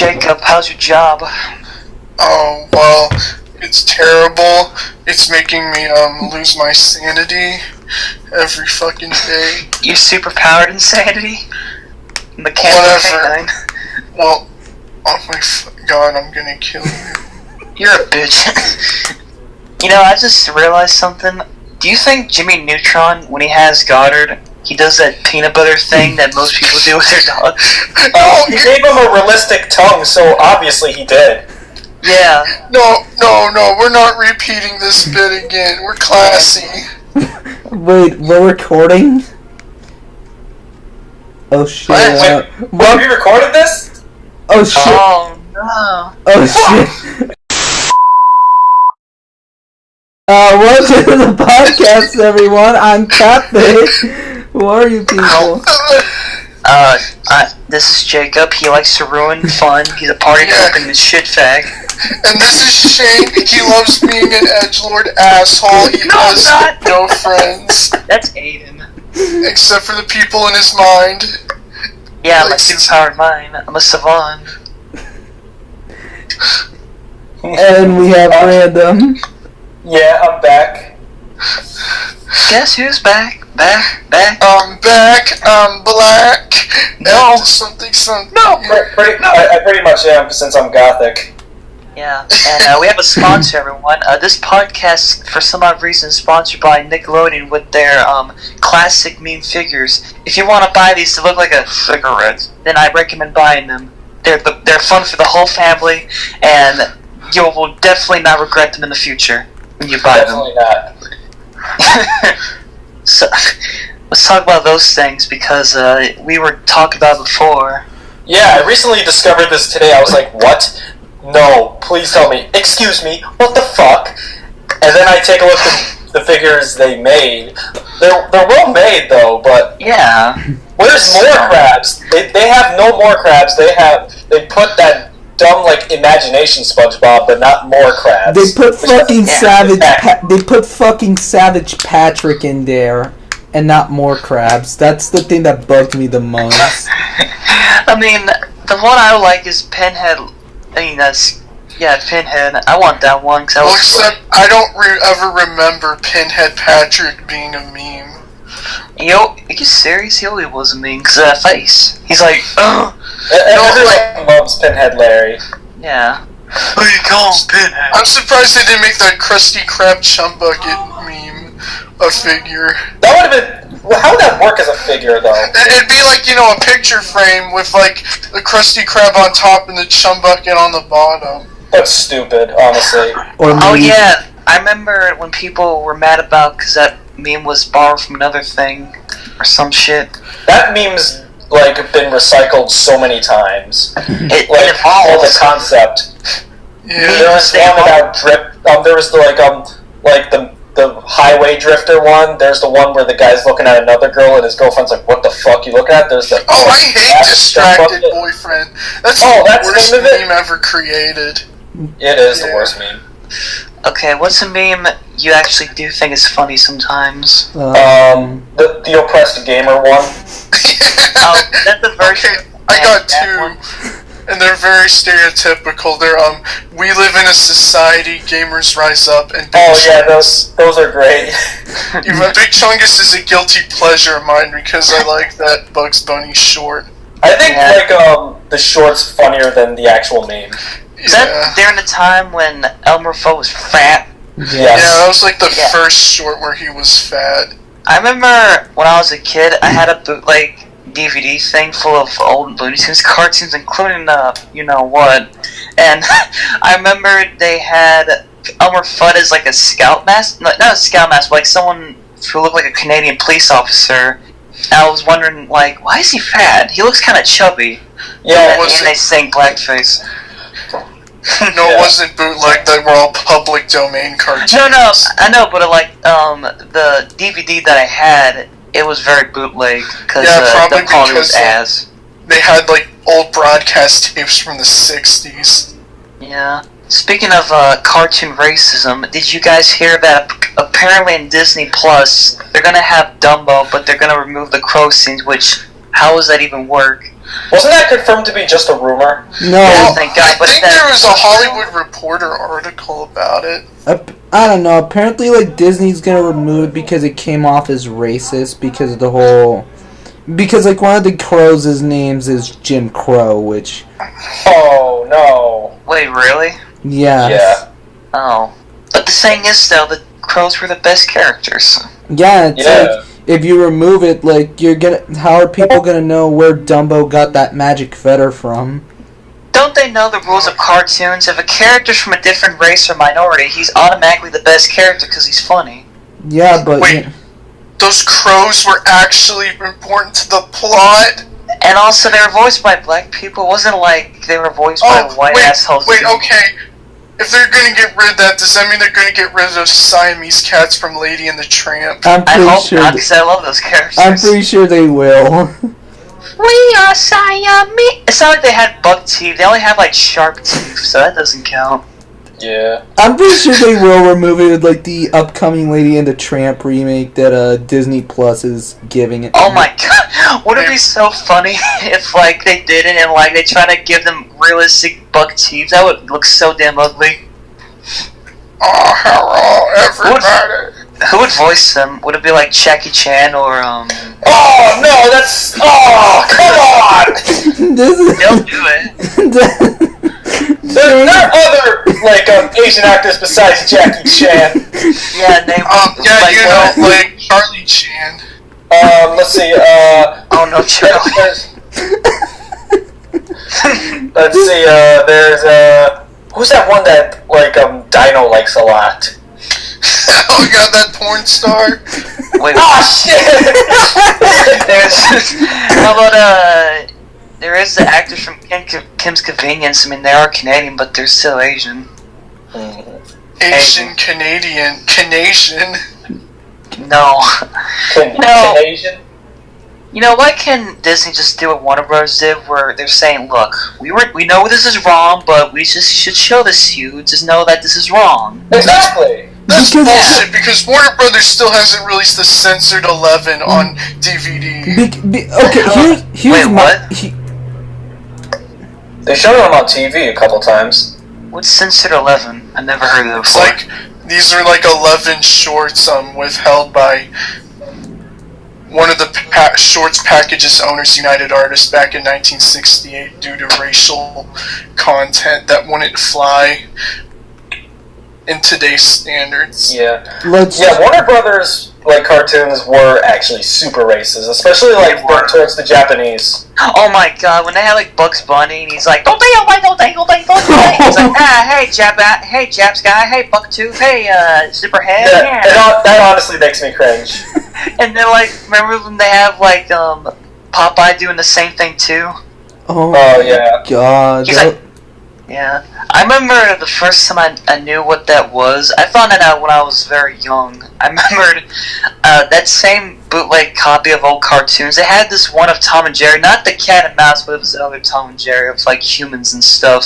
Jacob, how's your job? Oh, well, it's terrible. It's making me, lose my sanity every fucking day. Your superpowered insanity? Mechanical canine? Well, oh my god, I'm gonna kill you. You're a bitch. You know, I just realized something. Do you think Jimmy Neutron, when he has Goddard, he does that peanut butter thing that most people do with their dog? Oh, he gave him a realistic tongue, so obviously he did. Yeah. No, we're not repeating this bit again. We're classy. Wait, we're recording? Oh shit. Wait, we recorded this? Oh shit. Oh no. Oh shit. Welcome to the podcast, everyone. I'm CatBit. Who are you people? This is Jacob. He likes to ruin fun. He's a party pooper and a shit fag. And this is Shane. He loves being an edgelord asshole. He has no friends. That's Aiden. Except for the people in his mind. Yeah, my superpowered mind. I'm a savant. And we have Random. Yeah, I'm back. Guess who's back? Back. I'm back. I'm black. No. And something. No, I pretty much am, since I'm gothic. Yeah, and we have a sponsor, everyone. This podcast, for some odd reason, is sponsored by Nickelodeon with their classic meme figures. If you want to buy these to look like a cigarette, then I recommend buying them. They're fun for the whole family, and you will definitely not regret them in the future when you buy them. Definitely not. So, let's talk about those things, because we were talking about before. Yeah, I recently discovered this today. I was like, what? No, please tell me. Excuse me, what the fuck? And then I take a look at the figures they made. They're well made, though, but... Yeah. Where's more crabs? They have no more crabs. They put that dumb, like, imagination SpongeBob, but not more crabs. They put fucking they put fucking Savage Patrick in there, and not more crabs. That's the thing that bugged me the most. I mean, the one I like is Pinhead. I mean, Pinhead. I want that one, because Except, I don't ever remember Pinhead Patrick being a meme. Yo, are you serious? He always was a meme, because of that face. He's like, ugh. Everyone loves Pinhead Larry. Yeah. Who you call Pinhead? I'm surprised they didn't make that Krusty Krab Chum Bucket meme a figure. That would have been... How would that work as a figure, though? It'd be like, a picture frame with, like, the Krusty Krab on top and the Chum Bucket on the bottom. That's stupid, honestly. Oh, yeah. I remember when people were mad about because that meme was borrowed from another thing or some shit. That meme's, like, been recycled so many times. It all the concept. Yeah. There was one about drip. There was the highway drifter one. There's the one where the guy's looking at another girl and his girlfriend's like, "What the fuck you looking at?" There's the I hate Distracted Boyfriend. That's the worst meme ever created. It is the worst meme. Okay, what's a meme you actually do think is funny sometimes? The oppressed gamer one. Oh, that's the version. Okay, I got two. And they're very stereotypical. They're, we live in a society, gamers rise up, and those are great. Big Chungus is a guilty pleasure of mine because I like that Bugs Bunny short. I think, the short's funnier than the actual meme. Is that during the time when Elmer Fudd was fat? Yes. Yeah, that was like the first short where he was fat. I remember when I was a kid, I had a bootleg DVD thing full of old Looney Tunes cartoons, including you know what. And I remember they had Elmer Fudd as like a scout mask, not a scout mask, but like someone who looked like a Canadian police officer. And I was wondering, like, why is he fat? He looks kind of chubby. Yeah, and they sang blackface. No, it wasn't bootleg. They were all public domain cartoons. No, I know, but the DVD that I had, it was very bootleg because the quality was ass. They had like old broadcast tapes from the 60s. Yeah. Speaking of cartoon racism, did you guys hear that apparently in Disney Plus they're gonna have Dumbo, but they're gonna remove the crow scenes? Which, how does that even work? Wasn't that confirmed to be just a rumor? No. Yeah, thank God, I but think that- there was a Hollywood Reporter article about it. I don't know. Apparently, like, Disney's gonna remove it because it came off as racist because of the whole... Because, like, one of the crows' names is Jim Crow, which... Oh, no. Wait, really? Yeah. Yeah. Oh. But the thing is, though, the crows were the best characters. Yeah, it's Yeah. like, if you remove it, like, you're gonna... How are people gonna know where Dumbo got that magic feather from? Don't they know the rules of cartoons? If a character's from a different race or minority, he's automatically the best character because he's funny. Yeah, but... Wait. Those crows were actually important to the plot? And also, they were voiced by black people. It wasn't like they were voiced by white assholes. Wait, okay. If they're gonna get rid of that, does that mean they're gonna get rid of those Siamese cats from Lady and the Tramp? I'm I pretty hope sure... not, because I love those characters. I'm pretty sure they will. We are Siamese. It's not like they had buck teeth. They only have like sharp teeth, so that doesn't count. Yeah. I'm pretty sure they will remove it with, like, the upcoming Lady and the Tramp remake that Disney Plus is giving it. Oh my god, would it be so funny if like they did it and like they try to give them realistic buck teeth? That would look so damn ugly. Oh, hello, everybody. Who would voice them? Would it be like Jackie Chan or Oh, no, that's... Oh, come on! This is... They'll do it. There are other, like, Asian actors besides Jackie Chan. Yeah, name Yeah, like you what? know, like Charlie Chan. Let's see, Oh no, Charlie. let's see, there's, who's that one that, like, Dino likes a lot? Oh, you got that porn star? Wait, Oh, shit! there's how about there is the actors from Kim's Convenience. I mean, they are Canadian, but they're still Asian. Asian Canadian. No. No. Canadian? You know, why can't Disney just do what Warner Bros. Did, where they're saying, look, we know this is wrong, but we just should show this to you, just know that this is wrong. Exactly! That's Because- bullshit, because Warner Brothers still hasn't released the censored 11 on DVD. Okay, here's Wait, my... what? They showed them on TV a couple times. What's Censored 11? I've never heard of it It's before. like, these are like 11 shorts withheld by one of the shorts packages owners United Artists back in 1968 due to racial content that wouldn't fly in today's standards. Yeah. Let's... Yeah, Warner Brothers, like, cartoons were actually super racist, especially, like, towards the Japanese. Oh my god, when they had like Bugs Bunny and he's like, don't they, don't they, don't they, don't they, don't they. It's like, hey Japs guy, hey Bucktooth, hey Superhead, Yeah, that honestly makes me cringe. And then like, remember when they have like Popeye doing the same thing too? Oh, yeah. God. He's like, yeah. I remember the first time I knew what that was. I found that out when I was very young. I remembered that same bootleg copy of old cartoons. They had this one of Tom and Jerry, not the cat and mouse, but it was the other Tom and Jerry of like humans and stuff.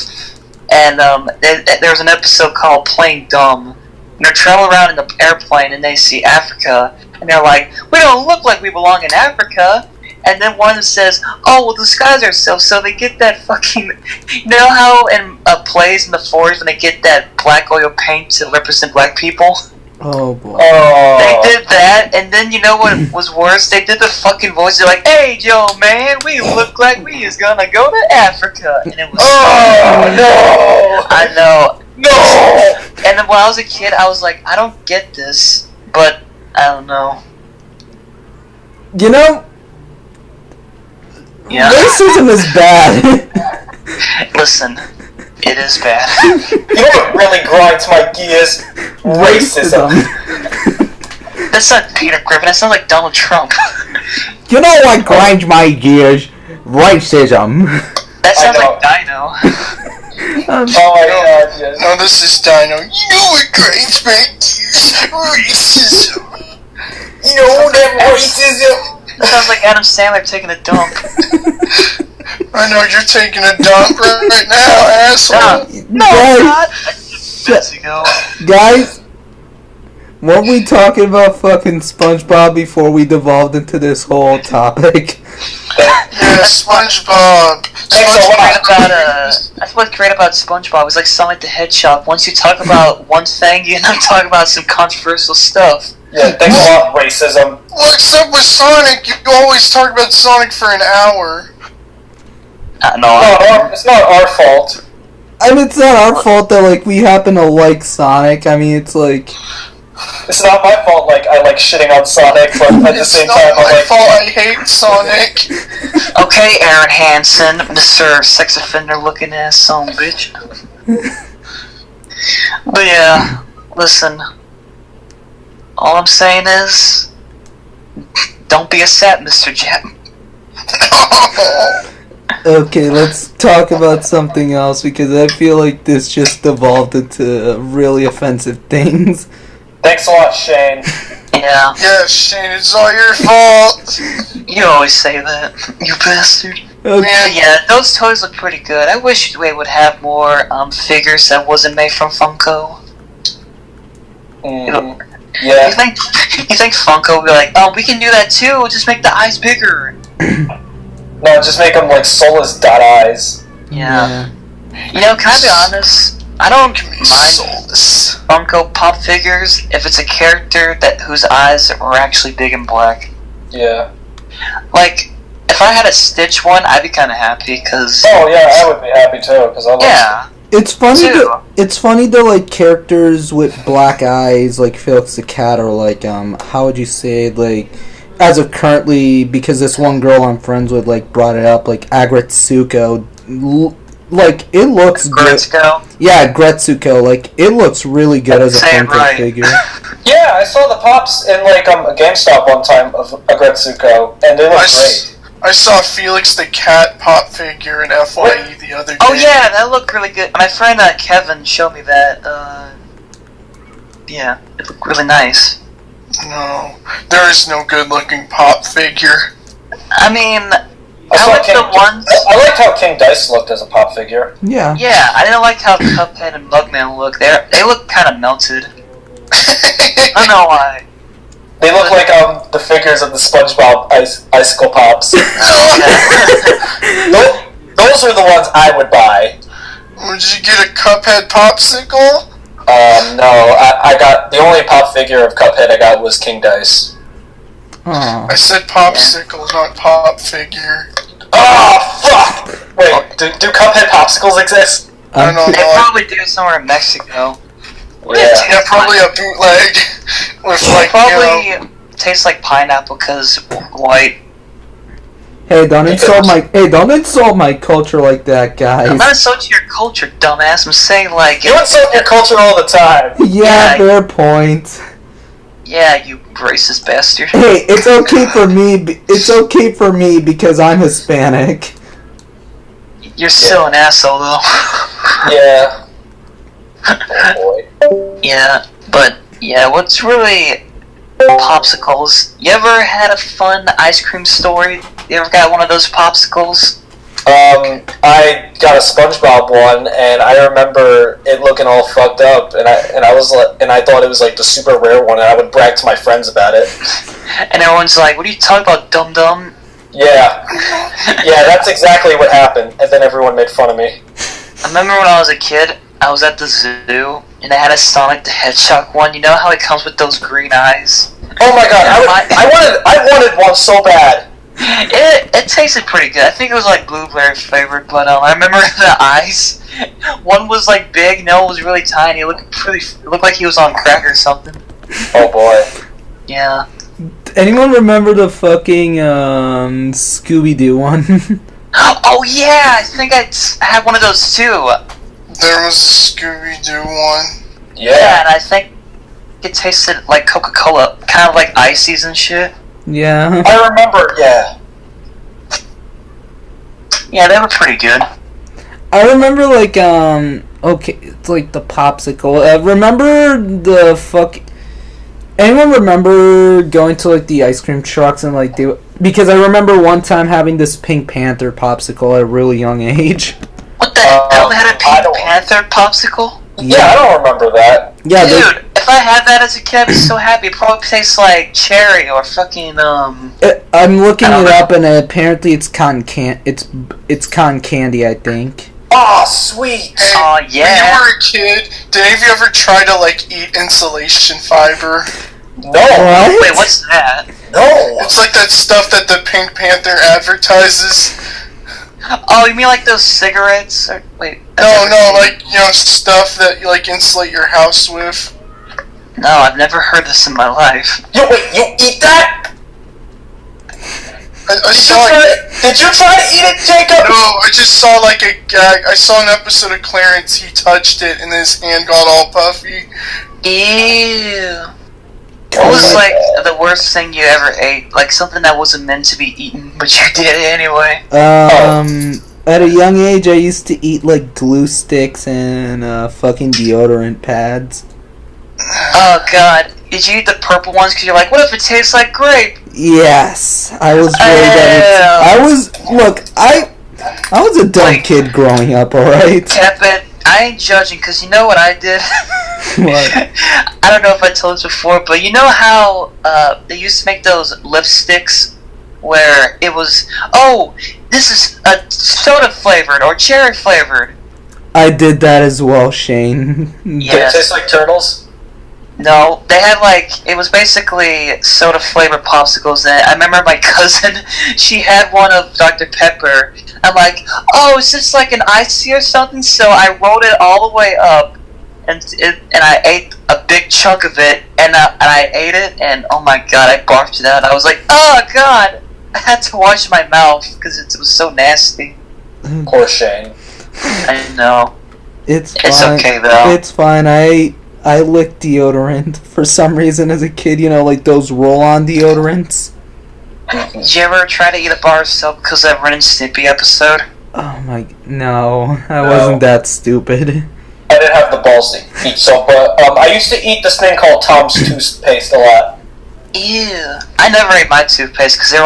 And there was an episode called Playing Dumb. And they're traveling around in the airplane and they see Africa. And they're like, we don't look like we belong in Africa. And then one of them says, oh, we'll disguise ourselves. So they get that fucking... You know how in plays in the 40s when they get that black oil paint to represent black people? Oh, boy. They did that, and then you know what was worse? They did the fucking voice. They're like, hey, Joe, man, we look like we is gonna go to Africa. And it was... Oh, no! I know. No! And then when I was a kid, I was like, I don't get this, but I don't know. You know... Yeah. Racism is bad. Listen, it is bad. You know what really grinds my gears? Racism. That's not Peter Griffin, that sounds like Donald Trump. You know what grinds my gears? Racism. That sounds I know. like Dino. Oh my god, yes. No, this is Dino. You know what grinds my gears? Racism. You know that racism. That sounds like Adam Sandler taking a dump. I know you're taking a dump right now, asshole. No, Guys, God! Minutes ago. guys, weren't we talking about fucking SpongeBob before we devolved into this whole topic? Yeah, SpongeBob. That's what's great about SpongeBob. It's like Sonic the Hedgehog. Once you talk about one thing, you end up talking about some controversial stuff. Yeah, thanks a lot, racism. What's up with Sonic? You always talk about Sonic for an hour. No, It's not our fault. I mean, it's not our fault that, like, we happen to like Sonic. I mean, it's like... It's not my fault, like, I like shitting on Sonic, but at the same time, I'm like... It's not my fault I hate Sonic. Okay, Aaron Hansen, Mr. Sex Offender looking ass son of a bitch. But yeah, listen. All I'm saying is... Don't be a sap, Mr. Jap. Okay, let's talk about something else, because I feel like this just devolved into really offensive things. Thanks a lot, Shane. Yeah. Yeah, Shane, it's all your fault. You always say that, you bastard. Okay. Man, Yeah, those toys look pretty good. I wish we would have more figures that wasn't made from Funko. Mm-hmm. Yeah. You think Funko would be like, oh, we can do that too, just make the eyes bigger. No, just make them like soulless dot eyes. Yeah. You know, can I be honest? I don't mind soulless. Funko Pop figures if it's a character whose eyes are actually big and black. Yeah. Like, if I had a Stitch one, I'd be kind of happy, because... Oh yeah, I would be happy too, because I love Yeah. It's funny Too. it's funny that, like, characters with black eyes, like Felix the Cat, or, like, how would you say, like... As of currently, because this one girl I'm friends with, like, brought it up, like, Agretsuko, like, it looks good. Gretzko. Yeah, Gretsuko, like, it looks really good as a Say it Funko right. figure. Yeah, I saw the pops in like a GameStop one time of Agretsuko, and they look great. I saw Felix the Cat pop figure in FYE the other day. Oh yeah, that looked really good. My friend Kevin showed me that. Yeah, it looked really nice. No, there is no good-looking pop figure. I mean, I I like the ones... I liked how King Dice looked as a pop figure. Yeah. Yeah, I didn't like how Cuphead and Mugman look. They look kind of melted. I don't know why. They look like the figures of the SpongeBob icicle pops. Those are the ones I would buy. Did you get a Cuphead popsicle? No, I got the only pop figure of Cuphead I got was King Dice. Oh. I said popsicle, not pop figure. Oh fuck! Wait, do Cuphead popsicles exist? I don't They know. probably do somewhere in Mexico. Yeah, probably a bootleg with like, Probably tastes like pineapple because white. Hey, don't insult my culture like that, guys. I'm not insulting your culture, dumbass. I'm saying like... You insult your culture all the time. Yeah, Yeah. fair point. Yeah, you racist bastard. Hey, it's okay for me. It's okay for me because I'm Hispanic. You're still an asshole, though. Yeah. Oh boy. Yeah, but yeah, what's really popsicles? You ever had a fun ice cream story? You ever got one of those popsicles? I got a SpongeBob one, and I remember it looking all fucked up, and I thought it was like the super rare one, and I would brag to my friends about it. And everyone's like, "What are you talking about, dum dum?" Yeah, yeah, that's exactly what happened, and then everyone made fun of me. I remember when I was a kid, I was at the zoo, and they had a Sonic the Hedgehog one. You know how it comes with those green eyes? Oh my god, I wanted one so bad. It tasted pretty good. I think it was like blueberry flavored, but I remember the eyes. One was like big, no, it was really tiny. It looked like he was on crack or something. Oh boy. Yeah. Anyone remember the fucking Scooby-Doo one? Oh yeah, I think I had one of those too. There was a Scooby-Doo one. Yeah, and I think it tasted like Coca-Cola, kind of like ices and shit. Yeah. I remember, yeah. Yeah, they were pretty good. I remember, like, okay, it's like the popsicle. Remember the anyone remember going to, like, the ice cream trucks and, like, because I remember one time having this Pink Panther popsicle at a really young age. What the hell? They had a Pink Panther popsicle? Yeah, I don't remember that. Yeah, Dude, if I had that as a kid, I'd be so happy. It probably tastes like cherry or fucking I'm looking it up, and apparently it's cotton it's cotton candy, I think. Oh, sweet. Hey, Oh, yeah. When you were a kid, did any of you ever try to like eat insulation fiber? No. What? Wait, what's that? No. It's like that stuff that the Pink Panther advertises. Oh, you mean like those cigarettes? Or, wait. No, like, you know, stuff that you like insulate your house with. No, I've never heard this in my life. Yo, wait, you eat that? Did you try to eat it, Jacob? No, I just saw like a gag. I saw an episode of Clarence. He touched it, and his hand got all puffy. Ew. What was like the worst thing you ever ate? Like something that wasn't meant to be eaten, but you did it anyway. At a young age, I used to eat like glue sticks and fucking deodorant pads. Oh god. Did you eat the purple ones? Because you're like, what if it tastes like grape? Yes, I was I was a dumb kid growing up. All right. CatBit, I ain't judging because you know what I did. What? I don't know if I told this before, but you know how they used to make those lipsticks where it was, oh, this is a soda flavored or cherry flavored. I did that as well, Shane. Yes. Did it taste like turtles? No, they had like, it was basically soda flavored popsicles. And I remember my cousin, she had one of Dr. Pepper. I'm like, oh, is this like an icy or something? So I rolled it all the way up, and I ate a big chunk of it, and I ate it, and oh my god, I barfed it out. I was like, oh god, I had to wash my mouth because it was so nasty. Poor Shane. I know. It's fine. Okay though. It's fine. I lick deodorant for some reason as a kid. You know, like those roll-on deodorants. Did you ever try to eat a bar of soap because of that Ren and Snippy episode? Oh my, no, I wasn't that stupid. I didn't have the balls to eat soap, but I used to eat this thing called Tom's toothpaste a lot. Ew. I never ate my toothpaste because they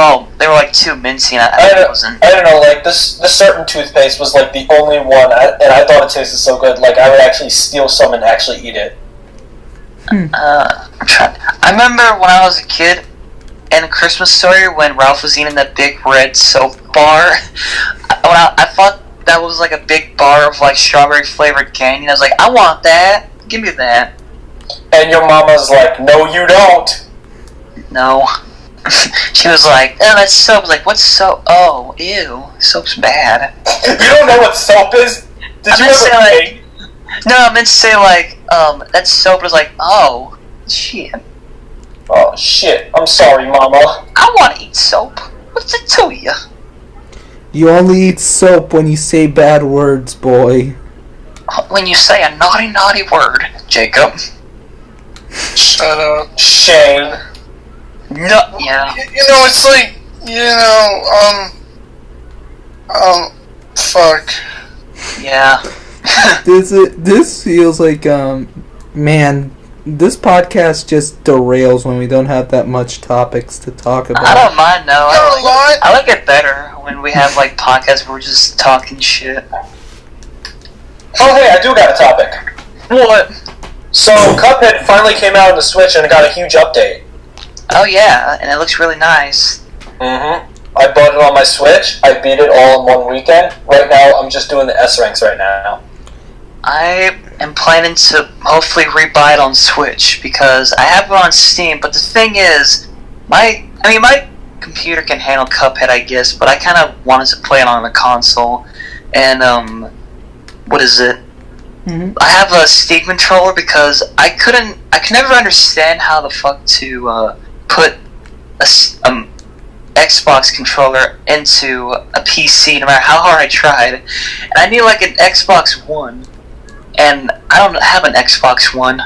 were like too minty, and I don't know, like this certain toothpaste was like the only one, and I thought it tasted so good, like I would actually steal some and actually eat it. I remember when I was a kid, in A Christmas Story, when Ralph was eating that big red soap bar, I thought that was like a big bar of like strawberry flavored candy, and I was like, I want that, give me that. And your mama's like, no you don't. No. She was like, oh, that's soap. I was like, what's soap? Oh, ew, soap's bad. You don't know what soap is? Did you ever say like, no, I meant to say like, that soap. Was like, oh, shit. Oh, shit. I'm sorry, Mama. I want to eat soap. What's it to you? You only eat soap when you say bad words, boy. When you say a naughty, naughty word, Jacob. Shut up. Shane. No, yeah. You know, it's like, fuck. Yeah. This feels like, man, this podcast just derails when we don't have that much topics to talk about. I don't mind, no. I like it better when we have, like, podcasts where we're just talking shit. Oh, hey, I do got a topic. What? So, Cuphead finally came out on the Switch and it got a huge update. Oh, yeah, and it looks really nice. Mm-hmm. I bought it on my Switch. I beat it all in one weekend. Right now, I'm just doing the S ranks right now. I am planning to hopefully rebuy it on Switch because I have it on Steam, but the thing is, my computer can handle Cuphead, I guess, but I kind of wanted to play it on a console, and, what is it? Mm-hmm. I have a Steam controller because I can never understand how the fuck to, put a, Xbox controller into a PC, no matter how hard I tried. And I need like an Xbox One, and I don't have an Xbox One,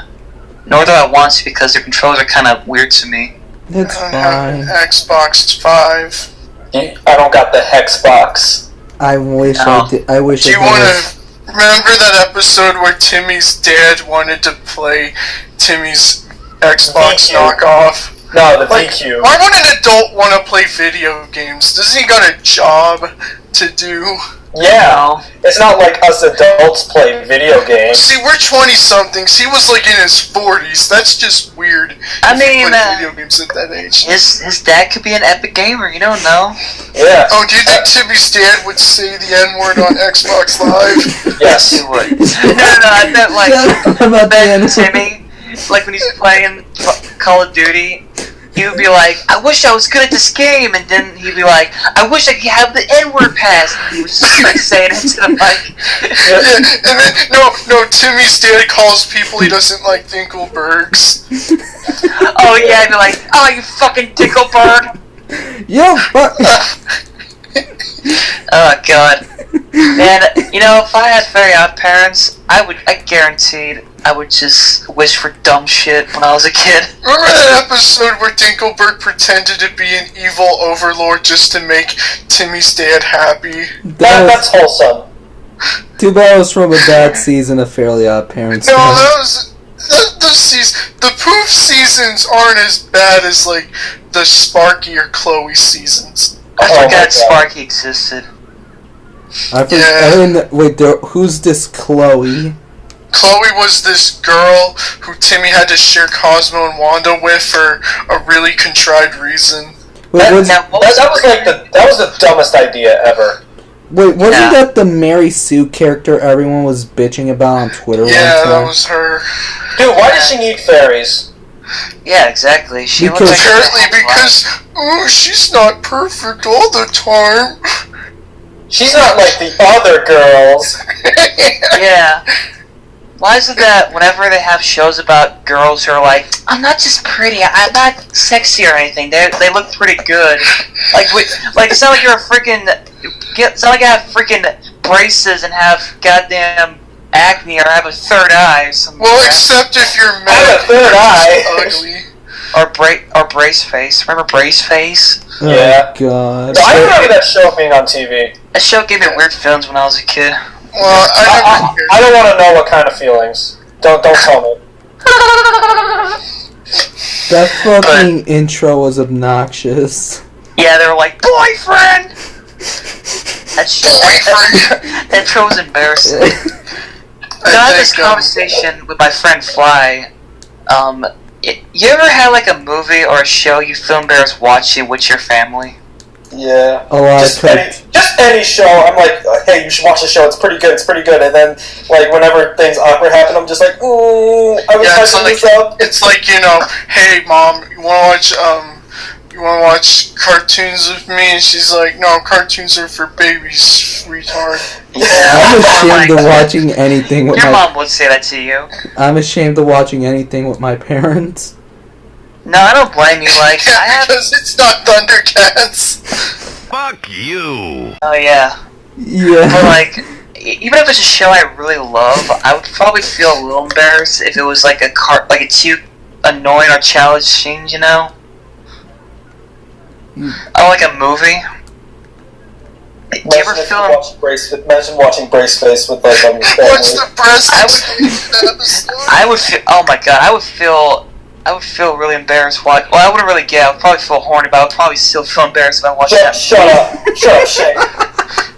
nor do I want to because their controllers are kind of weird to me. That's fine. I have an Xbox 5. I don't got the Hexbox. I wish I did. I wish. Do you want to remember that episode where Timmy's dad wanted to play Timmy's Xbox knockoff? No, the like, VQ. Why would an adult want to play video games? Doesn't he got a job to do? Yeah, it's not like us adults play video games. See, we're 20-somethings. He was like in his 40s. That's just weird. I if you mean, play video games at that age. his dad could be an epic gamer. You don't know. Yeah. Oh, do you think Timmy's dad would say the N-word on Xbox Live? Yes. He would. No, I meant like About the Ben end. Timmy, like when he's playing Call of Duty. He would be like, I wish I was good at this game, and then he'd be like, I wish I could have the N-word pass. And he was just like saying it to the mic. Yeah, and then, no, Timmy's dad calls people he doesn't like Dinkelbergs. Oh yeah, he'd be like, oh, you fucking Dinkelberg. Yo, but Oh god. And if I had very odd parents, I guaranteed I would just wish for dumb shit when I was a kid. Remember that episode where Dinkelberg pretended to be an evil overlord just to make Timmy's dad happy? That's wholesome. too bad it was from a bad season of Fairly Odd Parents. No, that was... Those seasons... The Poof seasons aren't as bad as, like, the Sparky or Chloe seasons. I Oh my forgot God. Sparky existed. Wait, who's this Chloe? Chloe was this girl who Timmy had to share Cosmo and Wanda with for a really contrived reason. Wait, That, was, that was the dumbest idea ever. wasn't Yeah. that the Mary Sue character everyone was bitching about on Twitter Yeah, one that time? was her. Dude, why does she need fairies? Yeah, exactly. She Because- looks like Apparently because, she's not perfect all the time. She's not like the other girls. Yeah. Why is it that whenever they have shows about girls who are like, I'm not just pretty, I'm not sexy or anything. They look pretty good. It's not like you're a freaking. It's not like I have freaking braces and have goddamn acne or have a third eye or something. Well, like that. except if you're I have a third eye. ugly. Or brace face. Remember brace face? Oh, Yeah. God. No, I remember that show being on TV. That show gave me weird feelings when I was a kid. Well, I never I don't want to know what kind of feelings. Don't tell me. That fucking intro was obnoxious. Yeah, they were like, boyfriend! That shit. Boyfriend. That show was embarrassing. So I had this conversation with my friend Fly. You ever had like a movie or a show you feel embarrassed watching with your family? Yeah. A lot Just of any show, I'm like, hey, you should watch the show, it's pretty good. And then, like, whenever things awkward happen, I'm just like, I was Yeah, messing this up. it's like, hey mom, you wanna watch cartoons with me? And she's like, no, cartoons are for babies, retard. I'm ashamed Or, of like, watching anything with your my. mom would say that to you. I'm ashamed of watching anything with my parents. No, I don't blame you. Like, I Yeah, have. because it's not Thundercats. Fuck you. Oh yeah. But Yeah. like, even if it's a show I really love, I would probably feel a little embarrassed if it was like like a too annoying or childish scene, Or like a movie. Do you ever Imagine watching Braceface with, like, your What's family. the breast I episode? I would feel. Oh my god, I would feel really embarrassed. Well, I wouldn't really get. I would probably feel horny, but I would probably still feel embarrassed if I watched that. Shut up, Shane.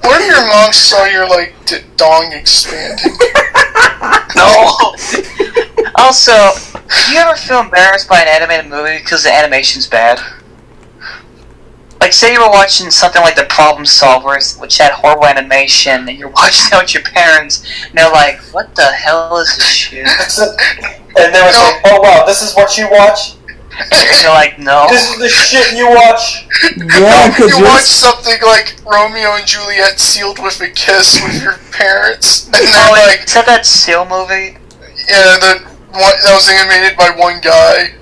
What if your mom saw your, like, dong expanding? No. Also, do you ever feel embarrassed by an animated movie because the animation's bad? Like, say you were watching something like The Problem Solvers, which had horrible animation, and you're watching it with your parents, and they're like, what the hell is this shit? And they was like, oh wow, this is what you watch? And you're like, no. This is the shit you watch? Yeah, because You watch something like Romeo and Juliet sealed with a kiss with your parents, and Oh, they're like, is that Seal movie? yeah, that was animated by one guy.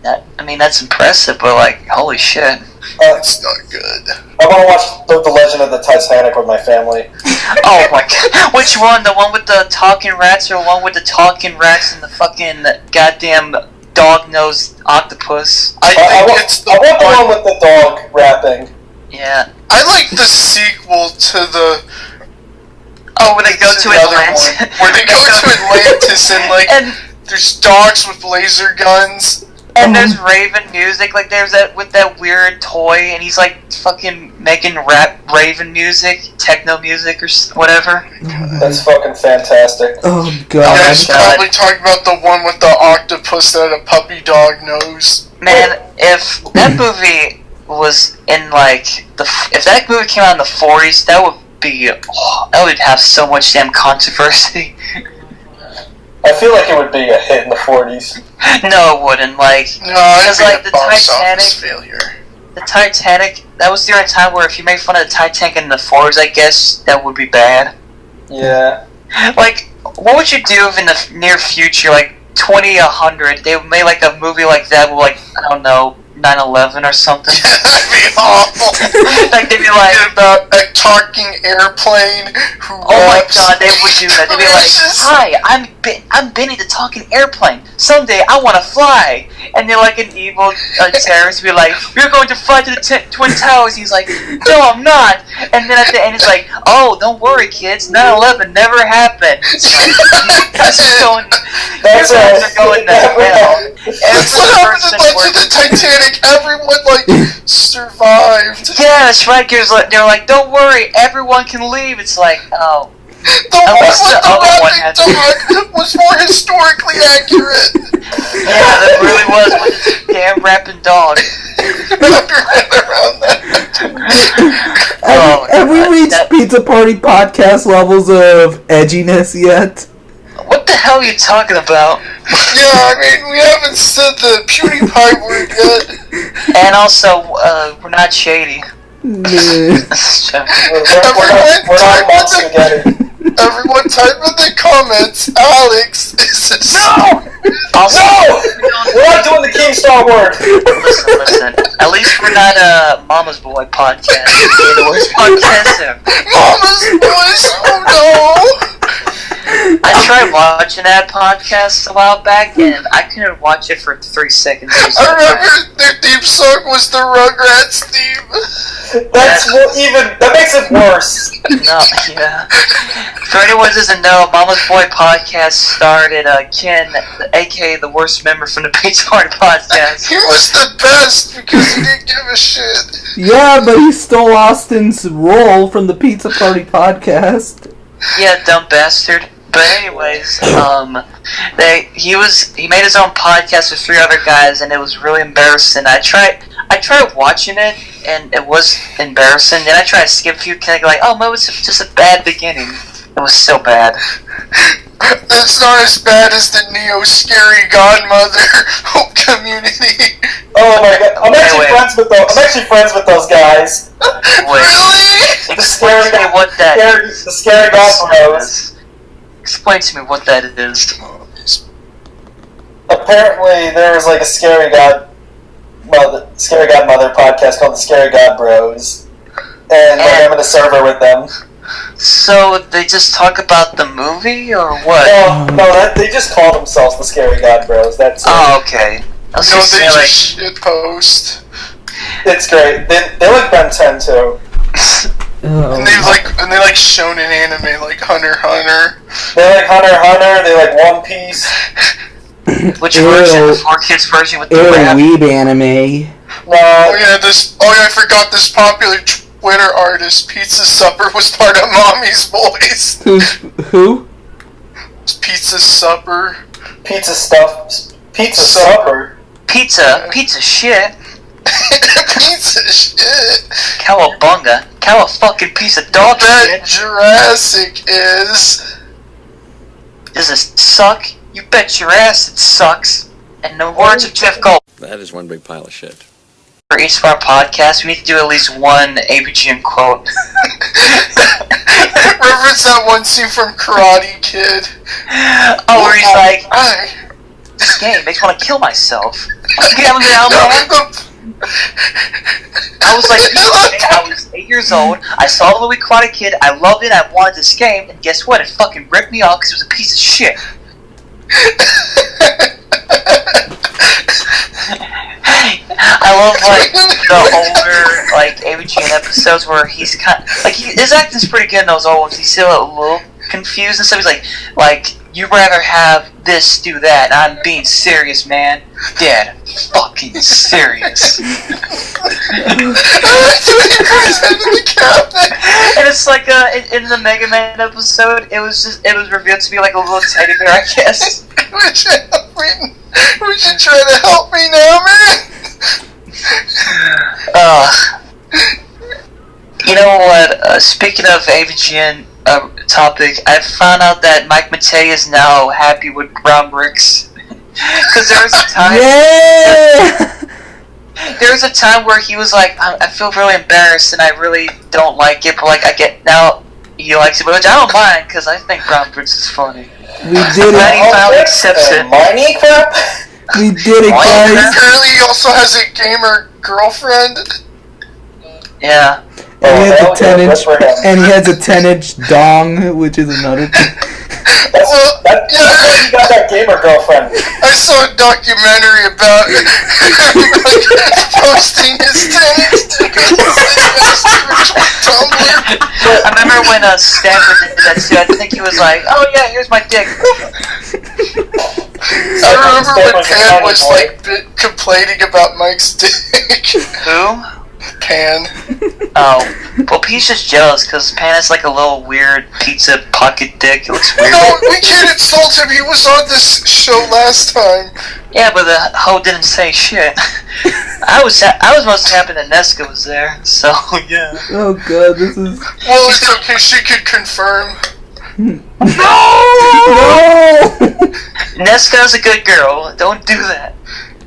That's impressive, but like, holy shit. It's not good. I want to watch the Legend of the Titanic with my family. Oh my god. Which one? The one with the talking rats or the one with the talking rats and the fucking goddamn dog-nosed octopus? I think it's the I want the one. one with the dog rapping. Yeah. I like the sequel to the. Oh, where they go This to is the other Atlantis. one, where they go to Atlantis and like And there's dogs with laser guns. And there's Raven music, like there's that with that weird toy, and he's like fucking making Raven music, techno music or whatever. That's fucking fantastic. Oh You god. guys probably talking about the one with the octopus that had a puppy dog nose. Man, if that movie was in like if that movie came out in the 40s, that would have so much damn controversy. I feel like it would be a hit in the 40s. No, it wouldn't. Like, No, because it'd be like a the box Titanic, office failure. that was during a time where if you made fun of the Titanic in the 40s, I guess that would be bad. Yeah. Like, what would you do if in the near future, like 2100, they made like a movie like that with like, I don't know, 9/11 or something? That'd be awful. Like they'd be like, about a talking airplane who oh my raps. god, they would do that. They'd be like, hi, I'm Benny the talking airplane. Someday I want to fly. And they're like an evil terrorist would be like, you're going to fly to the Twin Towers. He's like, no, I'm not. And then at the end, it's like, oh, don't worry, kids. 9/11 never happened. It's like, you guys are going to hell. That's what happened in Legend of the Titanic. Everyone, like, survived. Yeah, that's right. They're like, don't worry, everyone can leave. It's like, oh. The one with the other one rapping dog was more historically accurate. Yeah, that really was with this damn rapping dog. Have we reached Pizza Party podcast levels of edginess yet? What the hell are you talking about? Yeah, I mean, we haven't said the PewDiePie word yet. And also, we're not shady. Nah. We're not monster together. Everyone type in the comments, Alex is a Also, We're not doing the Keemstar word! listen. At least we're not a Mama's Boy podcast. We're the worst podcast ever. Mama's voice, oh I tried watching that podcast a while back, and I couldn't watch it for 3 seconds. no. I remember their theme song was the Rugrats theme. That makes it worse. No, yeah. For anyone who doesn't know, Mama's Boy podcast started Ken, aka the worst member from the Pizza Party podcast. He was the best because he didn't give a shit. Yeah, but he stole Austin's role from the Pizza Party podcast. Yeah, dumb bastard. But anyways, he made his own podcast with 3 other guys, and it was really embarrassing. I tried watching it, and it was embarrassing. Then I tried to skip a few, kind of like, oh, it was just a bad beginning. It was so bad. It's not as bad as the Neo Scary Godmother community. Oh my god, I'm actually friends with those guys. Wait, Really? explain to me what that is. The scary godmothers. Explain to me what that is. Apparently, there was like a scary godmother podcast called the Scary God Bros, and they're having a server with them. So they just talk about the movie, or what? No, they just call themselves the Scary God Bros. That's it. Oh, okay. I was No, just they saying, just shit post. It's great. They like Ben 10 too. And they like shonen anime like Hunter x Hunter. They like Hunter x Hunter. They like One Piece. which version? The 4Kids version with the rap? Weeb anime. Oh yeah, I forgot this popular Twitter artist, Pizza Supper, was part of Mommy's Boys. Who? Pizza Supper. Pizza Supper. Pizza shit. Piece of shit. Cowabunga. Cow a fucking piece of dog That shit. Jurassic is. Does it suck? You bet your ass it sucks. In the words of Jeff Gold. That is one big pile of shit. For each of our podcasts, we need to do at least one ABGM quote. Reference that one scene from Karate Kid. Oh, where he's like, I this game makes me want to kill myself. Get him down, man. I was like, I was 8 years old. I saw the movie Karate Kid. I loved it. I wanted this game, and guess what? It fucking ripped me off because it was a piece of shit. I love like the older like ABGN episodes where he's kind like his acting's pretty good in those old ones. He's still a little confused and stuff. He's like you'd rather have this, do that. I'm being serious, man. Dead fucking serious. And it's like in the Mega Man episode, it was revealed to be like a little teddy bear, I guess. Would you try to help me now, man? You know what? Speaking of AVGN topic, I found out that Mike Matei is now happy with brown bricks. Because there was a time. There was a time where he was like, I feel really embarrassed and I really don't like it, but like I get now he likes it, but which I don't mind because I think brown bricks is funny. We did it. He finally accepts it. Miney crap. We did it, guys. Apparently, he also has a gamer girlfriend. Yeah. And he has a 10-inch, and he has a 10-inch dong, which is another thing. That's why you got that gamer girlfriend. I saw a documentary about him posting his 10-inch dick on Tumblr. I remember when Stanford did that too. I think he was like, "Oh yeah, here's my dick." I remember when Pan was like complaining about Mike's dick. Who? Pan. Oh, well, Pete's just jealous because Pan has like a little weird pizza pocket dick. It looks weird. No, we can't insult him. He was on this show last time. Yeah, but the hoe didn't say shit. I was most happy that Nesca was there. So yeah. Oh god, this is. Well, it's okay. She could confirm. No! Nesca's a good girl. Don't do that.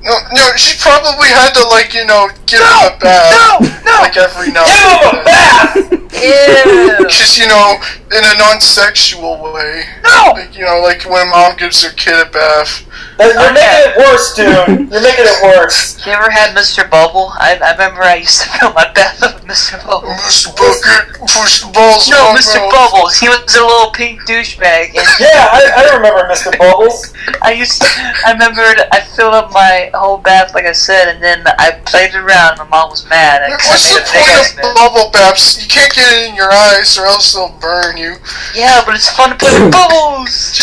No, she probably had to, like, you know, give him a bath. No! Like, every now Give him a bath! Ew! Just, you know, in a non-sexual way. No! Like, you know, like when mom gives her kid a bath. You're making it worse, dude. You're making it worse. You ever had Mr. Bubble? I remember I used to fill my bath up with Mr. Bubble. Mr. Bucket, push the balls No, in my Mr. mouth. Bubbles. He was a little pink douchebag. And Yeah, I remember Mr. Bubbles. I remember I filled up my whole bath, like I said, and then I played it around. My mom was mad. What's the point of bubble baths? You can't get it in your eyes or else they'll burn you. Yeah, but it's fun to play with bubbles.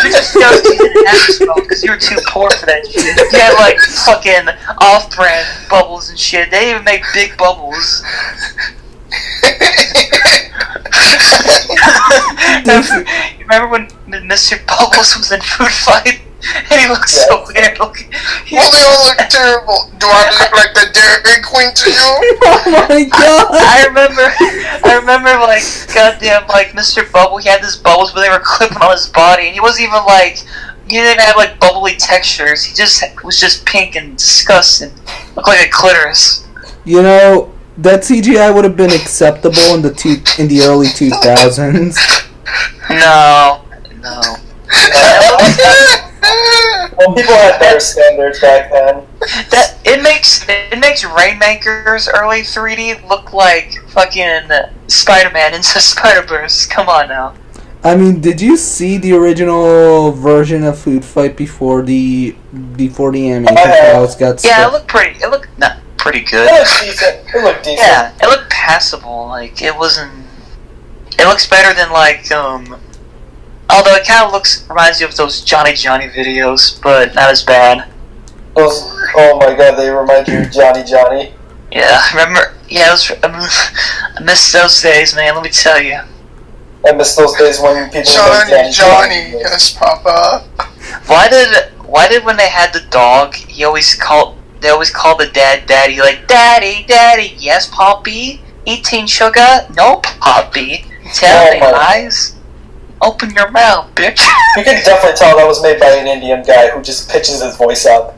You just know you didn't have to smoke because you were too poor for that shit. You had like fucking off-brand bubbles and shit. They even make big bubbles. You remember when Mr. Bubbles was in Food Fight? And he looked so weird. Well, they all look terrible. Do I look like the Dairy Queen to you? Oh my god! I remember, like, goddamn, like, Mr. Bubble, he had these bubbles, but they were clipping on his body, and he wasn't even, like, he didn't even have, like, bubbly textures. He just was just pink and disgusting. Looked like a clitoris. You know, that CGI would have been acceptable in the early 2000s. No. Well, people had better standards back then. It makes Rainmaker's early 3D look like fucking Spider-Man into Spider-Verse. Come on now. I mean, did you see the original version of Food Fight before the animation files got stuck? Yeah, it looked pretty good. It looked decent. Yeah, it looked passable. Like, it wasn't. It looks better than like although it kind of reminds you of those Johnny videos, but not as bad. Oh my god, they remind you of Johnny. Yeah, remember? Yeah, I miss those days, man. Let me tell you. I miss those days when people Johnny, yes, Papa. Why did when they had the dog, they always called the dad Daddy, like Daddy, yes, Poppy. Eating sugar? No, Poppy. Telling lies. Open your mouth, bitch. You can definitely tell that was made by an Indian guy who just pitches his voice up.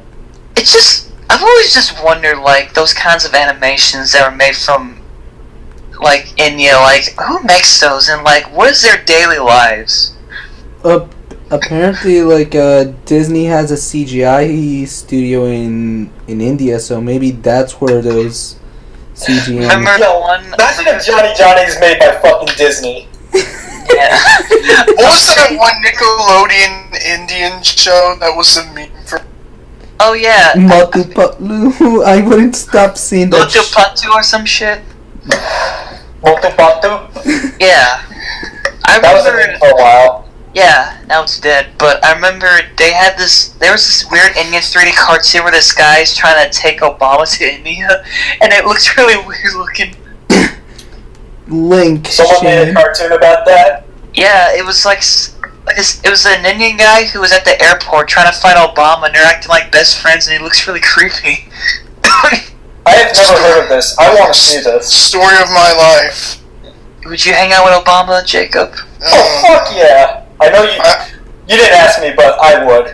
It's just, I've always just wondered, like, those kinds of animations that were made from, like, India, like, who makes those, and, like, what is their daily lives? Apparently, like, Disney has a CGI studio in India, so maybe that's where those CGI... Remember the one... Imagine if Johnny's made by fucking Disney. Yeah. What was that one Nickelodeon Indian show that was a meme for? Oh yeah. Motu Patlu. I wouldn't stop seeing that. Motu Patu or some shit. Motu Patu? Yeah. I That was a remember. thing for a while. Yeah, now it's dead. But I remember they had this. There was this weird Indian 3D cartoon where this guy's trying to take Obama to India, and it looks really weird looking. Link. Someone made a Shane. cartoon about that. Yeah, it was like it was an Indian guy who was at the airport trying to find Obama, and they're acting like best friends, and he looks really creepy. I have never heard of this. I want to see this. Story of my life. Would you hang out with Obama, Jacob? Oh, fuck yeah. I know you... You didn't ask me, but I would.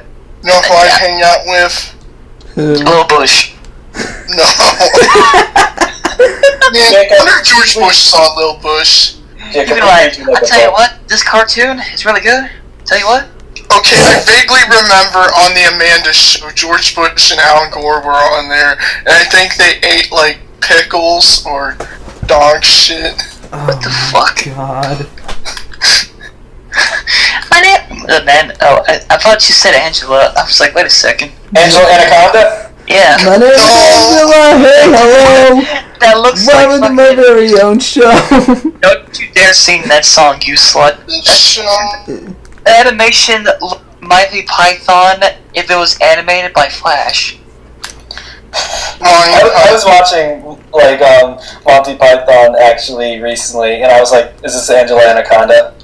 You know who I'd hang out with? Lil Bush. No. Man, Jacob, under George Bush saw Lil Bush. Jacob, You'd be we like, need you I tell you what, this cartoon is really good. Tell you what. Okay, I vaguely remember on the Amanda show, George Bush and Al Gore were on there, and I think they ate, like, pickles or dog shit. What the fuck? God. My name. Man, oh, I thought you said Angela. I was like, wait a second. Angela Anaconda? Yeah. My name is Angela. Hey, hello. That looks Welcome to like my fucking. very own show. Don't you dare sing that song, you slut. The animation might be Python if it was animated by Flash. I was watching, like, Monty Python, actually, recently, and I was like, is this Angela Anaconda?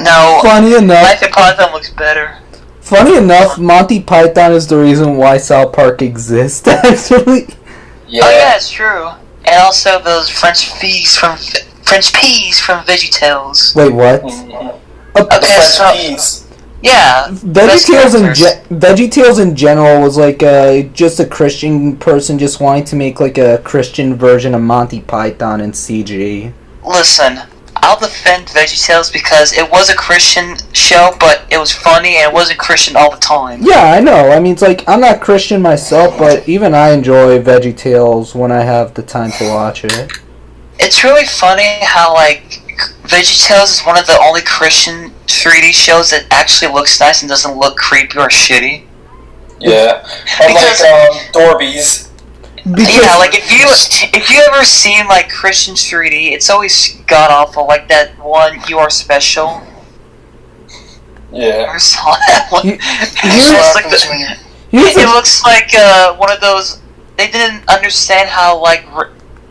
No. Funny enough. Life in Python looks better. Funny enough, Monty Python is the reason why South Park exists. Actually. Yeah. Oh yeah, it's true. And also those French peas from VeggieTales. Wait, what? Mhm. Uh, The Okay, French so peas. yeah. best characters. VeggieTales in general was like just a Christian person just wanting to make like a Christian version of Monty Python in CG. Listen, I'll defend VeggieTales because it was a Christian show, but it was funny and it wasn't Christian all the time. Yeah, I know. I mean, it's like I'm not Christian myself, but even I enjoy VeggieTales when I have the time to watch it. It's really funny how like VeggieTales is one of the only Christian 3D shows that actually looks nice and doesn't look creepy or shitty. Yeah. Because- Unlike, Dorbies. Yeah, like if you ever seen like Christian 3D, it's always god awful. Like that one, You Are Special. Yeah. Never saw that one. You- It's What like happens the- when you... Here's it the- looks like one of those. They didn't understand how like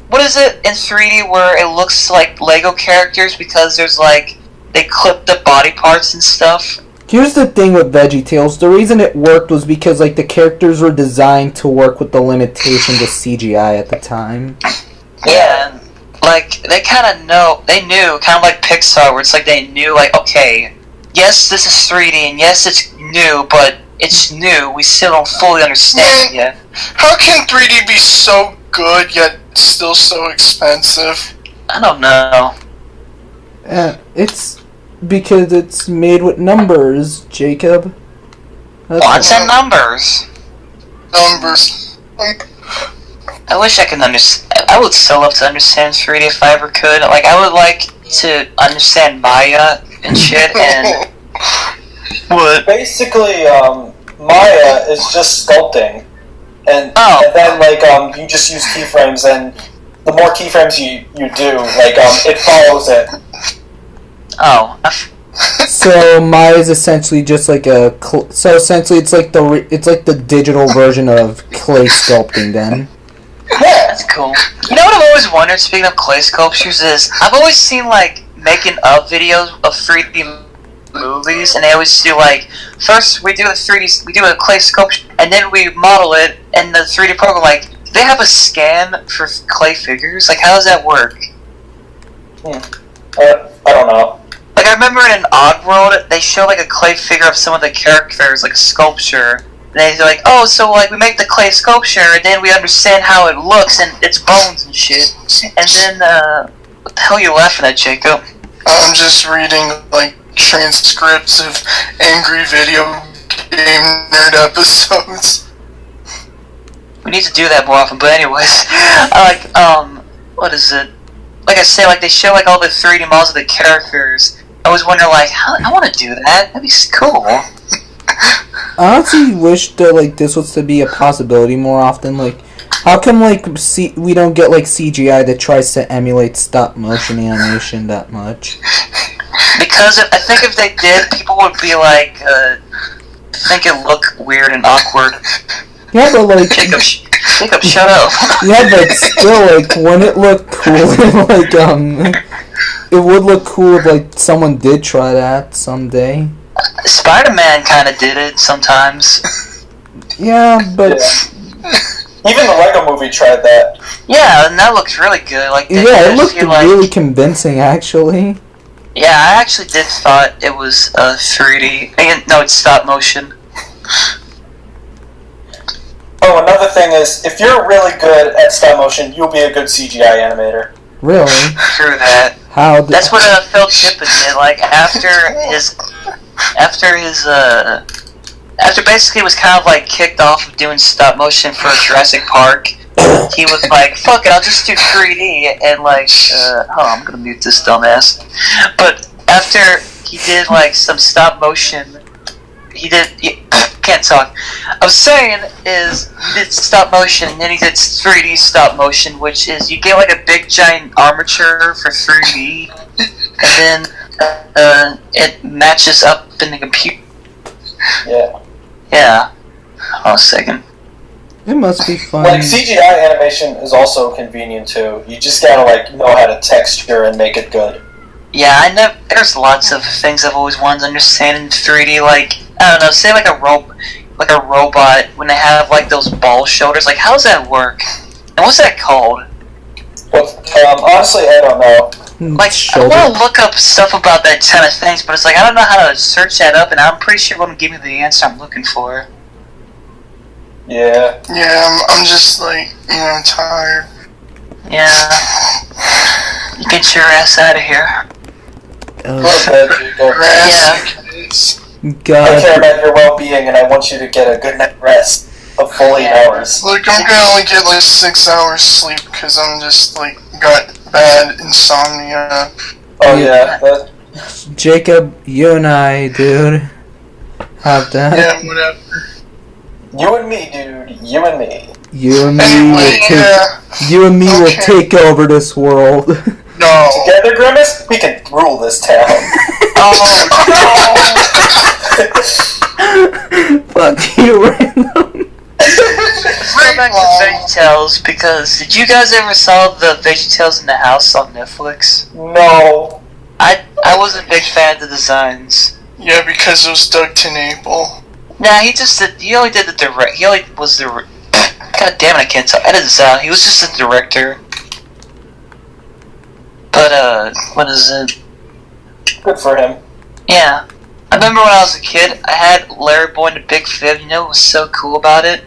what is it in 3D where it looks like Lego characters because there's like they clip the body parts and stuff. Here's the thing with VeggieTales. The reason it worked was because like the characters were designed to work with the limitations of CGI at the time. Yeah, and, like they kind of know. They knew, kind of like Pixar, where it's like they knew, like okay, yes, this is 3D, and yes, it's new, but it's new. We still don't fully understand it yet. How can 3D be so good yet still so expensive? I don't know. It's because it's made with numbers, Jacob. That's Lots of numbers. Numbers. I wish I could understand. I would so love to understand 3D if I ever could. Like, I would like to understand Maya and shit, and what? Basically, Maya is just sculpting. And, Oh. and then, like, you just use keyframes, and the more keyframes you do, like, it follows it. Oh, So Maya is essentially just like a so essentially it's like the digital version of clay sculpting. Then that's cool. You know what I've always wondered, speaking of clay sculptures, is I've always seen, like, making of videos of 3D movies, and they always do, like, first we do a clay sculpture, and then we model it in the 3D program. Like, do they have a scan for clay figures? Like, how does that work? I don't know. Like, I remember in Oddworld, they show, like, a clay figure of some of the characters, like a sculpture. And they're like, oh, so, like, we make the clay sculpture, and then we understand how it looks, and its bones and shit. And then, what the hell are you laughing at, Jacob? I'm just reading, like, transcripts of angry video game nerd episodes. We need to do that more often, but anyways. I like, what is it? Like I say, like, they show, like, all the 3D models of the characters. I was wondering, like, I want to do that. That'd be cool. I honestly wish that like this was to be a possibility more often. Like, how come like we don't get like CGI that tries to emulate stop motion animation that much? Because I think if they did, people would be like, think it looked weird and awkward. Yeah, but like... Jacob, shut up. Yeah, but still, like, wouldn't it look cool if, like, it would look cool if, like, someone did try that someday. Spider-Man kind of did it sometimes. Yeah, but... Yeah. Even the Lego movie tried that. Yeah, and that looks really good. Like, yeah, it looked really convincing, actually. Yeah, I actually did thought it was 3D. No, it's stop motion. Oh, another thing is, if you're really good at stop motion, you'll be a good CGI animator. Really? True that. How? That's what Phil Tippett did. Like after basically was kind of like kicked off of doing stop motion for Jurassic Park. He was like, "Fuck it, I'll just do 3D." And like, hold on, I'm gonna mute this dumbass. But after he did like some stop motion, can't talk. I was saying is he did stop motion, and then he did 3D stop motion, which is you get like a big giant armature for 3D, and then it matches up in the computer. Yeah. Yeah. Hold on a second. It must be fun. Like, CGI animation is also convenient, too. You just gotta, like, know how to texture and make it good. Yeah, there's lots of things I've always wanted to understand in 3D, like, I don't know, say like a robot, when they have, like, those ball shoulders, like, how does that work? And what's that called? Well, honestly, I don't know. Like, I want to look up stuff about that kind of things, but it's like, I don't know how to search that up, and I'm pretty sure it won't give me the answer I'm looking for. Yeah. Yeah, I'm just like, I'm tired. Yeah. Get your ass out of here. Go to bed, Jacob. Rest. I God. care about your well-being, and I want you to get a good night's rest of full 8 hours. Look, I'm gonna only get like 6 hours sleep because I'm just like got bad insomnia. Oh yeah. Jacob, you and I, dude, have that. Yeah, whatever. You and me, dude. You and me. You and me Anyway, you and me will Okay. take over this world. No. Together, Grimace, we can rule this town. Oh Fuck you, random. Let's go back to VeggieTales, because did you guys ever saw the VeggieTales in the House on Netflix? No. I wasn't a big fan of the designs. no. Yeah, because it was Doug TenNapel. Nah, he only did the direct. He only was the. God damn it, I can't talk. Edit this out. He was just the director. But what is it? Good for him. Yeah, I remember when I was a kid, I had Larry Boy and the Big Fib. You know what was so cool about it?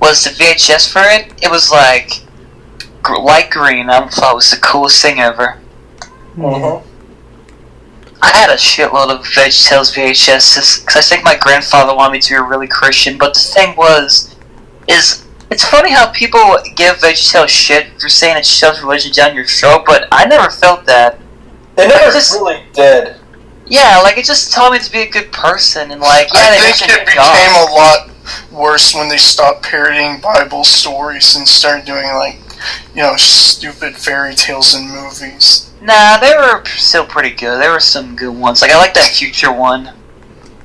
Was the VHS for it? It was like light green. I thought it was the coolest thing ever. Mm-hmm. I had a shitload of VeggieTales VHSs because I think my grandfather wanted me to be really Christian. But the thing is it's funny how people give VeggieTales shit for saying it shoves religion down your throat, but I never felt that. They never Just- really did. Yeah, like it just taught me to be a good person and like yeah, I they think mentioned it your became job. a lot worse when they stopped parodying Bible stories and started doing like, stupid fairy tales in movies. Nah, they were still pretty good. There were some good ones. Like I like that Future one.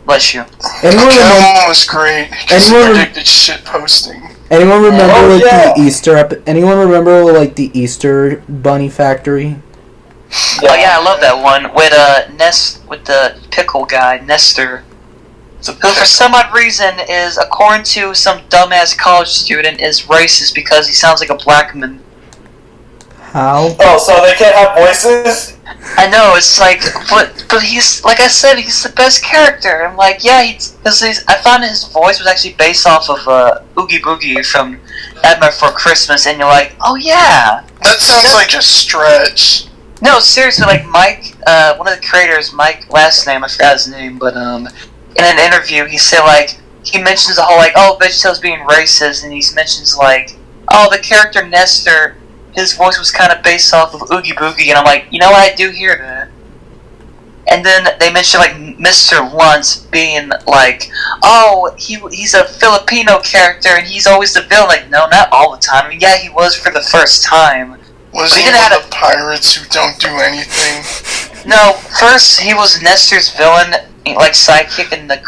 Bless you. Anyone remember? That one was great because Anyone it rem- predicted shit posting. Anyone remember Oh, like yeah. the Easter? Anyone remember like the Easter Bunny Factory? Oh yeah, I love that one with with the pickle guy Nestor, who for some odd reason is, according to some dumbass college student, is racist because he sounds like a black man. How? Oh, so they can't have voices? I know, it's like, but he's, like I said, he's the best character. I'm like, yeah, I found his voice was actually based off of Oogie Boogie from Nightmare Before Christmas, and you're like, oh yeah. That sounds like a stretch. No, seriously, like Mike, one of the creators, Mike, last name, I forgot his name, but in an interview, he said, like, he mentions the whole, like, oh, VeggieTales being racist, and he mentions, like, oh, the character Nestor, his voice was kind of based off of Oogie Boogie, and I'm like, you know what, I do hear that. And then they mentioned, like, Mr. Luntz being, like, oh, he's a Filipino character, and he's always the villain. Like, no, not all the time. I mean, yeah, he was for the first time. Was But he he one didn't of the pirates who don't do anything? No, first he was Nestor's villain, like sidekick in the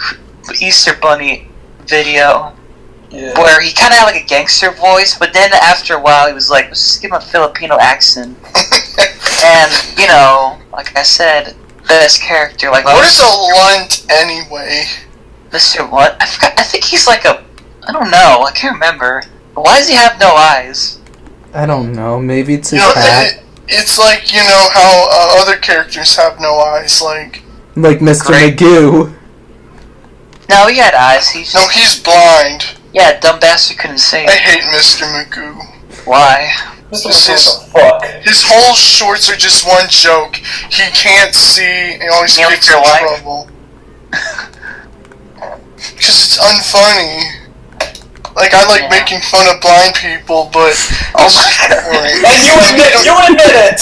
Easter Bunny video, where he kind of had like a gangster voice, but then after a while he was like, let's just give him a Filipino accent. And, you know, like I said, best character. Like, what is a lunt anyway? Mr. What? I forgot. I think he's like a... I don't know. I can't remember. Why does he have no eyes? I don't know. Maybe it's his You know, hat. it's like, you know, how other characters have no eyes, like Mr. Great. Magoo. No, he had eyes. No, he's blind. Yeah, dumb bastard couldn't see. I hate Mr. Magoo. Why? His whole shorts are just one joke. He can't see, and always Kneel gets for in life. trouble. Because it's unfunny. Like, I like making fun of blind people, but... Oh my god. And you admit it!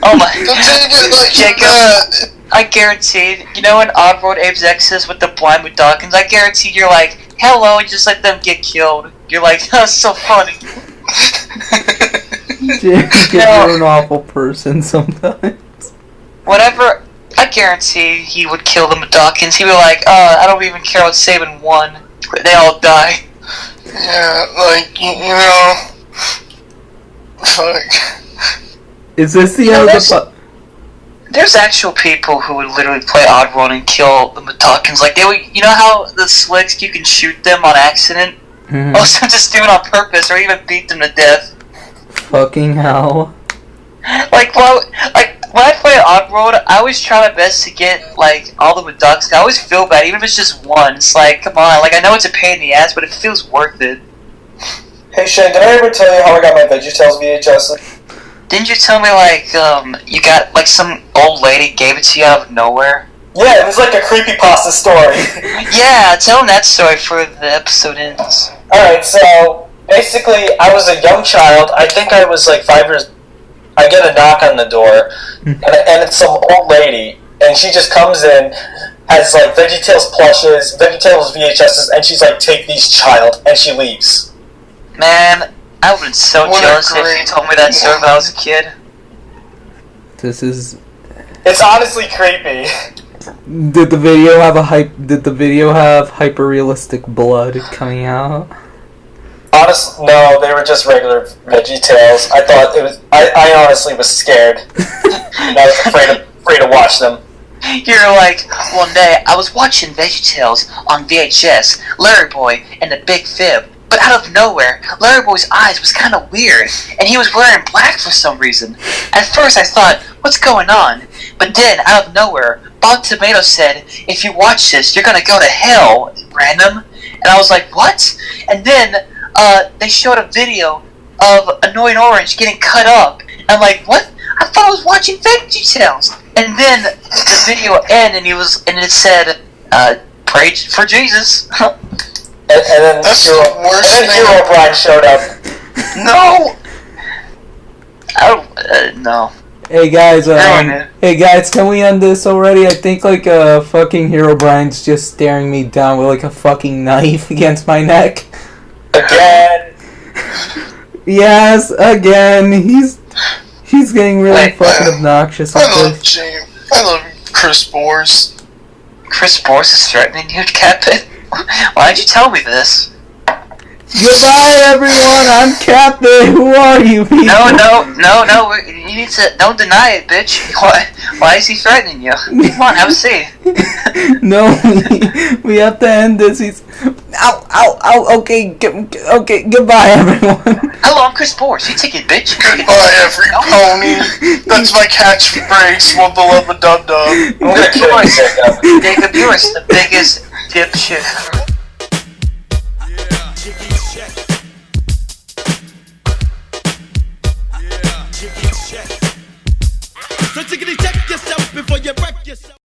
Oh my Don't take it like Jacob, that. I guarantee, you know in Oddworld Abe's Exodus with the blind with Dawkins, I guarantee you're like, hello, and just let them get killed. You're like, that's so funny. Jacob, you're an awful person sometimes. Whatever, I guarantee he would kill them with Dawkins. He'd be like, I don't even care about saving one. They all die. Yeah, like, you know... Fuck. Is this the end of the... There's actual people who would literally play Oddworld and kill the Dawkins. Like, they would, you know how the slicks, you can shoot them on accident? Mhm. Also just do it on purpose, or even beat them to death. Fucking hell. Like, well, like, when I play Oddworld, I always try my best to get, like, all the Ducks. I always feel bad, even if it's just one. It's like, come on, like, I know it's a pain in the ass, but it feels worth it. Hey Shane, did I ever tell you how I got my VeggieTales VHS? Didn't you tell me, like, you got, like, some old lady gave it to you out of nowhere? Yeah, it was like a creepypasta story. Yeah, tell them that story before the episode ends. Alright, so, basically, I was a young child. I think I was like 5 years... I get a knock on the door, and it's some old lady, and she just comes in, has like VeggieTales plushes, VeggieTales VHSs, and she's like, take these, child, and she leaves. Man, I would have been so What a jealous if great- you told me that story when I was a kid. This is... It's honestly creepy. Did the video have hyper realistic blood coming out? No, they were just regular VeggieTales. I thought it was... I honestly was scared. And I was afraid to watch them. You're like, one day I was watching VeggieTales on VHS, Larry Boy and the Big Fib, but out of nowhere, Larry Boy's eyes was kind of weird, and he was wearing black for some reason. At first I thought, what's going on? But then, out of nowhere, Bob Tomato said, if you watch this, you're gonna go to hell, random. And I was like, what? And then, they showed a video of Annoying Orange getting cut up. And I'm like, what? I thought I was watching VeggieTales. And then the video ended, and it said, pray for Jesus. And then That's the worst thing. Hero Brian showed up. No! No. Hey guys, Ruin it. can we end this already? I think like fucking Hero Brian's just staring me down with like a fucking knife against my neck. Again. Yes, again. He's getting really fucking obnoxious. I With love this. James. I love Chris Bors. Chris Bors is threatening you, CatBit? Why did you tell me this? Goodbye, everyone. I'm CatBit. Who are you, people? No. You need to... Don't deny it, bitch. Why is he threatening you? Come on, have a seat. No, we have to end this. Ow. Okay, goodbye, everyone. Hello, I'm Chris Bors. You take it, bitch. Goodbye, every pony. That's my catchphrase. Wubba lubba dub dub. I'm gonna kill you, Jacob. Jacob, you are the biggest dipshit ever. So check yourself before you wreck yourself.